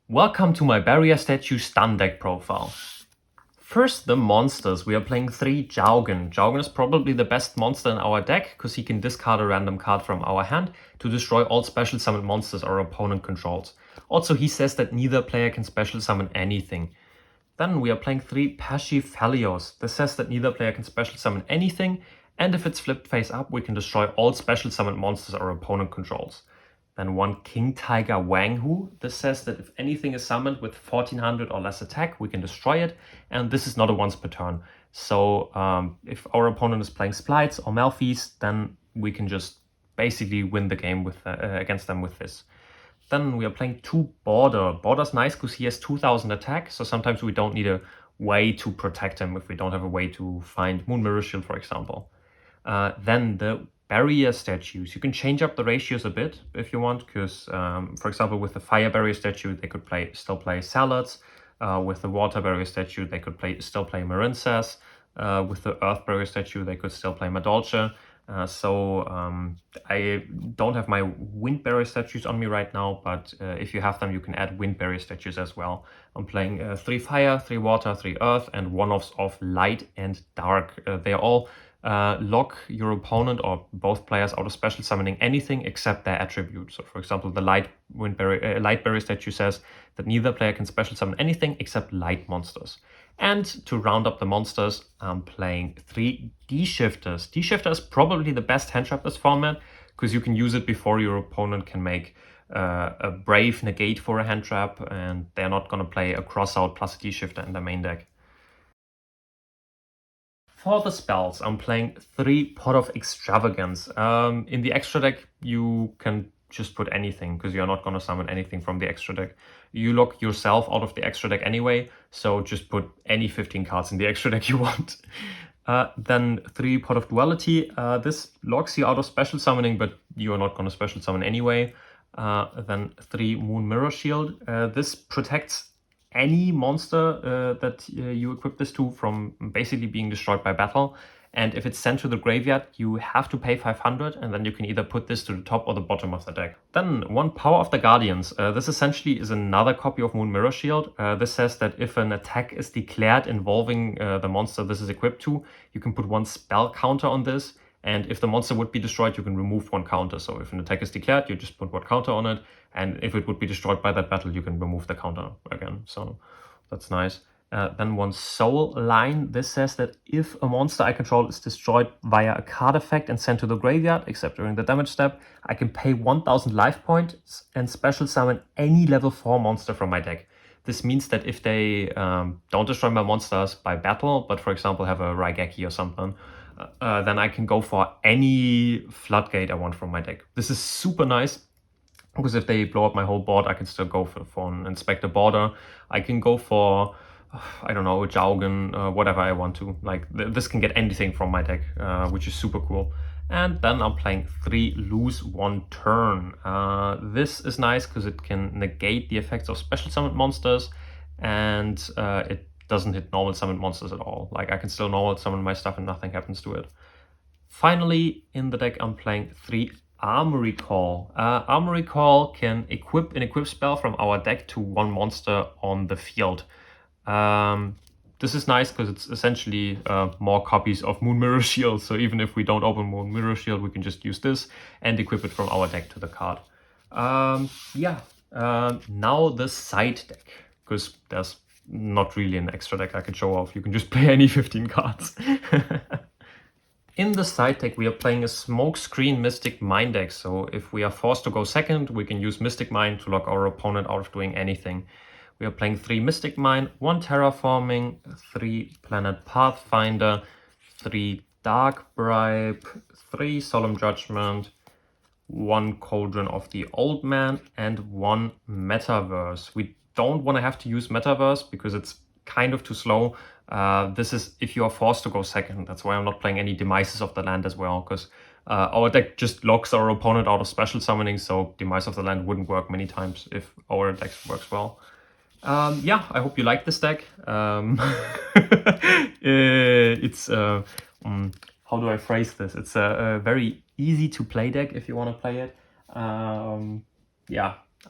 Welcome to my Barrier Statue Stun deck profile. First, the monsters. We are playing 3 Jaugen. Jaugen is probably the best monster in our deck, because he can discard a random card from our hand to destroy all special summon monsters our opponent controls. Also, he says that neither player can special summon anything. Then we are playing 3 Pachyphalios. This says that neither player can special summon anything, and if it's flipped face up, we can destroy all special summon monsters our opponent controls. Then 1 King Tiger Wanghu. This says that if anything is summoned with 1400 or less attack, we can destroy it, and this is not a once per turn. So if our opponent is playing Splites or Malphys, then we can just basically win the game with against them with this. Then we are playing 2 Border. Border's nice because he has 2000 attack, so sometimes we don't need a way to protect him if we don't have a way to find Moon Mirror Shield, for example. Then the barrier statues. You can change up the ratios a bit if you want, because for example with the fire barrier statue they could still play Salads. With the water barrier statue they could still play Marincess. With the earth barrier statue they could still play Madolche. I don't have my wind barrier statues on me right now, but if you have them you can add wind barrier statues as well. I'm playing 3 fire, 3 water, 3 earth, and 1 of light and dark. They are all lock your opponent or both players out of special summoning anything except their attribute. So for example, the light barrier statue says that neither player can special summon anything except light monsters. And to round up the monsters, I'm playing 3 D-Shifters. D-Shifter is probably the best hand trap this format, because you can use it before your opponent can make a Brave negate for a hand trap, and they're not going to play a Crossout plus a D-Shifter in their main deck. For the spells, I'm playing 3 Pot of Extravagance. In the extra deck, you can just put anything, because you're not going to summon anything from the extra deck. You lock yourself out of the extra deck anyway, so just put any 15 cards in the extra deck you want. Then 3 Pot of Duality. This locks you out of special summoning, but you are not going to special summon anyway. Then 3 Moon Mirror Shield. This protects any monster that you equip this to from basically being destroyed by battle. And if it's sent to the graveyard, you have to pay 500, and then you can either put this to the top or the bottom of the deck. Then 1 Power of the Guardians. This essentially is another copy of Moon Mirror Shield. This says that if an attack is declared involving the monster this is equipped to, you can put 1 spell counter on this. And if the monster would be destroyed, you can remove 1 counter. So if an attack is declared, you just put 1 counter on it. And if it would be destroyed by that battle, you can remove the counter again. So that's nice. Then 1 Soul Line. This says that if a monster I control is destroyed via a card effect and sent to the graveyard, except during the damage step, I can pay 1000 life points and special summon any level 4 monster from my deck. This means that if they don't destroy my monsters by battle, but for example have a Raigeki or something, then I can go for any Floodgate I want from my deck. This is super nice, because if they blow up my whole board, I can still go for an Inspector Border. I can go for, I don't know, Jaugen, whatever I want to. Like, this can get anything from my deck, which is super cool. And then I'm playing 3 Lose 1 Turn. This is nice because it can negate the effects of special summoned monsters, and it doesn't hit normal summoned monsters at all. Like, I can still normal summon my stuff and nothing happens to it. Finally, in the deck, I'm playing 3 Armory Call. Armory Call can equip an equip spell from our deck to 1 monster on the field. This is nice because it's essentially more copies of Moon Mirror Shield. So even if we don't open Moon Mirror Shield, we can just use this and equip it from our deck to the card. Now the side deck, because there's not really an extra deck I can show off. You can just play any 15 cards. In the side deck, we are playing a Smokescreen Mystic Mine deck. So if we are forced to go second, we can use Mystic Mine to lock our opponent out of doing anything. We are playing 3 Mystic Mine, 1 Terraforming, 3 Planet Pathfinder, 3 Dark Bribe, 3 Solemn Judgment, 1 Cauldron of the Old Man, and 1 Metaverse. We don't want to have to use Metaverse because it's kind of too slow. This is if you are forced to go second. That's why I'm not playing any Demises of the Land as well, because our deck just locks our opponent out of special summoning, so Demise of the Land wouldn't work many times if our deck works well. I hope you like this deck. It's how do I phrase this? It's a very easy to play deck if you want to play it.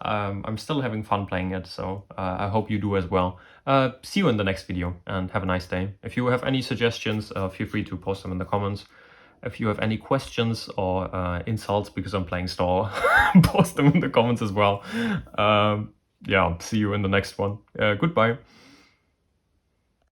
I'm still having fun playing it, so I hope you do as well. See you in the next video, and have a nice day. If you have any suggestions, feel free to post them in the comments. If you have any questions or insults because I'm playing Star, post them in the comments as well. Yeah, see you in the next one. Goodbye.